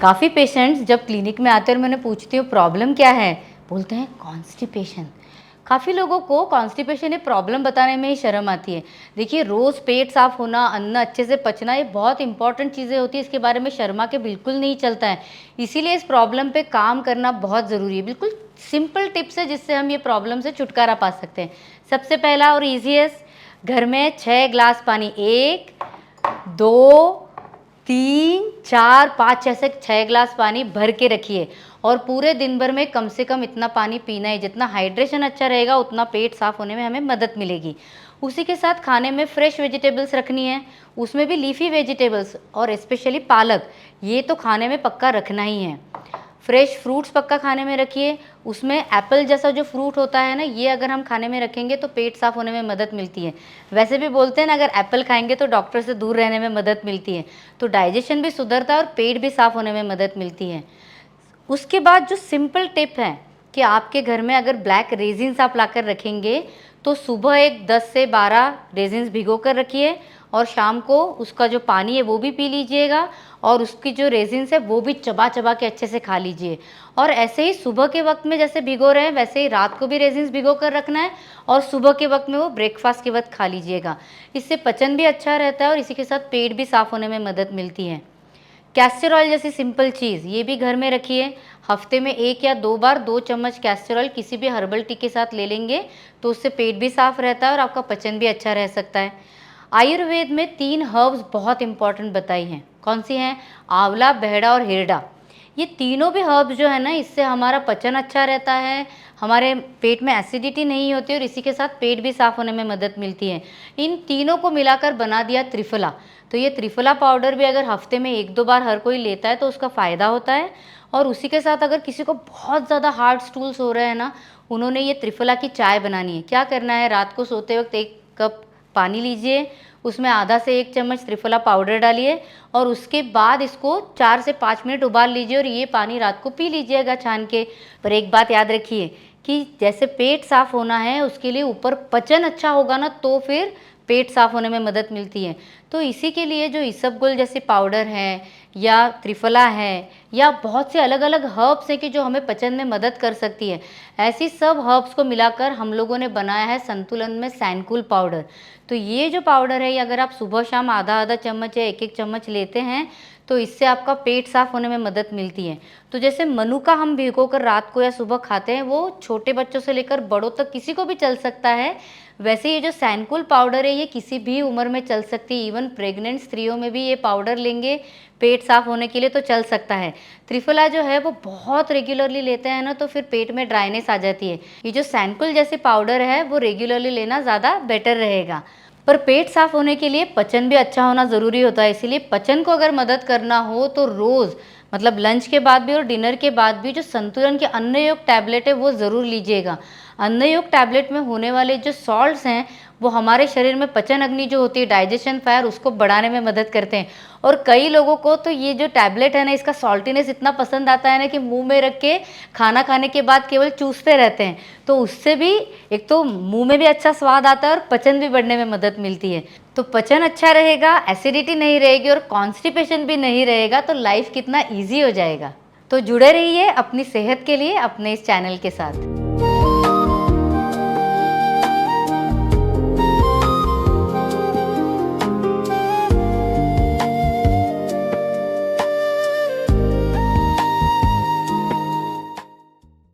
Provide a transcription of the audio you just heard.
काफ़ी पेशेंट्स जब क्लिनिक में आते हैं और मैं उन्हें पूछती हूँ प्रॉब्लम क्या है, बोलते हैं कॉन्स्टिपेशन। काफ़ी लोगों को कॉन्स्टिपेशन एक प्रॉब्लम बताने में ही शर्म आती है। देखिए, रोज़ पेट साफ होना, अन्न अच्छे से पचना, ये बहुत इंपॉर्टेंट चीज़ें होती हैं, इसके बारे में शर्मा के बिल्कुल नहीं चलता है। इसीलिए इस प्रॉब्लम पे काम करना बहुत ज़रूरी है। बिल्कुल सिंपल टिप्स है जिससे हम ये प्रॉब्लम से छुटकारा पा सकते हैं। सबसे पहला और ईज़ीएस्ट, घर में 6 ग्लास पानी, 1, 2, 3, 4, 5 ऐसे 6 ग्लास पानी भर के रखिए और पूरे दिन भर में कम से कम इतना पानी पीना है। जितना हाइड्रेशन अच्छा रहेगा उतना पेट साफ होने में हमें मदद मिलेगी। उसी के साथ खाने में फ्रेश वेजिटेबल्स रखनी है, उसमें भी लीफी वेजिटेबल्स और स्पेशली पालक, ये तो खाने में पक्का रखना ही है। फ्रेश फ्रूट्स पक्का खाने में रखिए, उसमें एप्पल जैसा जो फ्रूट होता है ना, ये अगर हम खाने में रखेंगे तो पेट साफ़ होने में मदद मिलती है। वैसे भी बोलते हैं ना, अगर एप्पल खाएंगे तो डॉक्टर से दूर रहने में मदद मिलती है, तो डाइजेशन भी सुधरता है और पेट भी साफ़ होने में मदद मिलती है। उसके बाद जो सिंपल टिप है कि आपके घर में अगर ब्लैक रेजिन्स आप लाकर रखेंगे तो सुबह एक 10 से 12 रेजिन्स भिगो कर रखिए और शाम को उसका जो पानी है वो भी पी लीजिएगा और उसकी जो रेजिन्स है वो भी चबा चबा के अच्छे से खा लीजिए। और ऐसे ही सुबह के वक्त में जैसे भिगो रहे हैं वैसे ही रात को भी रेजिन्स भिगो कर रखना है और सुबह के वक्त में वो ब्रेकफास्ट के वक्त खा लीजिएगा। इससे पचन भी अच्छा रहता है और इसी के साथ पेट भी साफ़ होने में मदद मिलती है। कैस्टर ऑयल जैसी सिंपल चीज़ ये भी घर में रखिए। हफ्ते में 1 या 2 बार 2 चम्मच कैस्टर ऑयल किसी भी हर्बल टी के साथ ले लेंगे तो उससे पेट भी साफ रहता है और आपका पचन भी अच्छा रह सकता है। आयुर्वेद में 3 हर्ब्स बहुत इंपॉर्टेंट बताई हैं। कौन सी हैं? आंवला, बहेड़ा और हिरडा। ये तीनों भी हर्ब्स जो है ना, इससे हमारा पचन अच्छा रहता है, हमारे पेट में एसिडिटी नहीं होती और इसी के साथ पेट भी साफ़ होने में मदद मिलती है। इन तीनों को मिलाकर बना दिया त्रिफला। तो ये त्रिफला पाउडर भी अगर हफ्ते में 1-2 बार हर कोई लेता है तो उसका फ़ायदा होता है। और उसी के साथ अगर किसी को बहुत ज़्यादा हार्ड स्टूल्स हो रहे हैं ना, उन्होंने ये त्रिफला की चाय बनानी है। क्या करना है, रात को सोते वक्त 1 कप पानी लीजिए, उसमें आधा से 1 चम्मच त्रिफला पाउडर डालिए और उसके बाद इसको 4 से 5 मिनट उबाल लीजिए और ये पानी रात को पी लीजिएगा छान के। पर एक बात याद रखिए कि जैसे पेट साफ़ होना है उसके लिए ऊपर पचन अच्छा होगा ना, तो फिर पेट साफ़ होने में मदद मिलती है। तो इसी के लिए जो इसबगोल जैसे पाउडर है या त्रिफला है या बहुत से अलग अलग हर्ब्स हैं कि जो हमें पचन में मदद कर सकती है, ऐसी सब हर्ब्स को मिलाकर हम लोगों ने बनाया है संतुलन में सैनकुल पाउडर। तो ये जो पाउडर है, ये अगर आप सुबह शाम आधा आधा चम्मच या 1-1 चम्मच लेते हैं तो इससे आपका पेट साफ़ होने में मदद मिलती है। तो जैसे मनुका हम भिगो कर रात को या सुबह खाते हैं, वो छोटे बच्चों से लेकर बड़ों तक किसी को भी चल सकता है। वैसे ये जो सैनकुल पाउडर है ये किसी भी उम्र में चल सकती है, इवन प्रेग्नेंट स्त्रियों में भी ये पाउडर लेंगे पेट साफ़ होने के लिए तो चल सकता है। त्रिफला जो है वो बहुत रेगुलरली लेते हैं ना तो फिर पेट में ड्राइनेस आ जाती है। ये जो सैनकुल जैसे पाउडर है वो रेगुलरली लेना ज़्यादा बेटर रहेगा। पर पेट साफ होने के लिए पचन भी अच्छा होना ज़रूरी होता है, इसीलिए पचन को अगर मदद करना हो तो रोज़ मतलब लंच के बाद भी और डिनर के बाद भी जो संतुलन के अन्न योग टैबलेट है वो ज़रूर लीजिएगा। अन्न योग टैबलेट में होने वाले जो सॉल्ट्स हैं वो हमारे शरीर में पचन अग्नि जो होती है, डाइजेशन फायर, उसको बढ़ाने में मदद करते हैं। और कई लोगों को तो ये जो टैबलेट है ना, इसका सॉल्टीनेस इतना पसंद आता है ना कि मुंह में रख के खाना खाने के बाद केवल चूसते रहते हैं। तो उससे भी एक तो मुंह में भी अच्छा स्वाद आता है और पचन भी बढ़ने में मदद मिलती है। तो पचन अच्छा रहेगा, एसिडिटी नहीं रहेगी और कॉन्स्टिपेशन भी नहीं रहेगा, तो लाइफ कितना ईजी हो जाएगा। तो जुड़े रहिए अपनी सेहत के लिए अपने इस चैनल के साथ।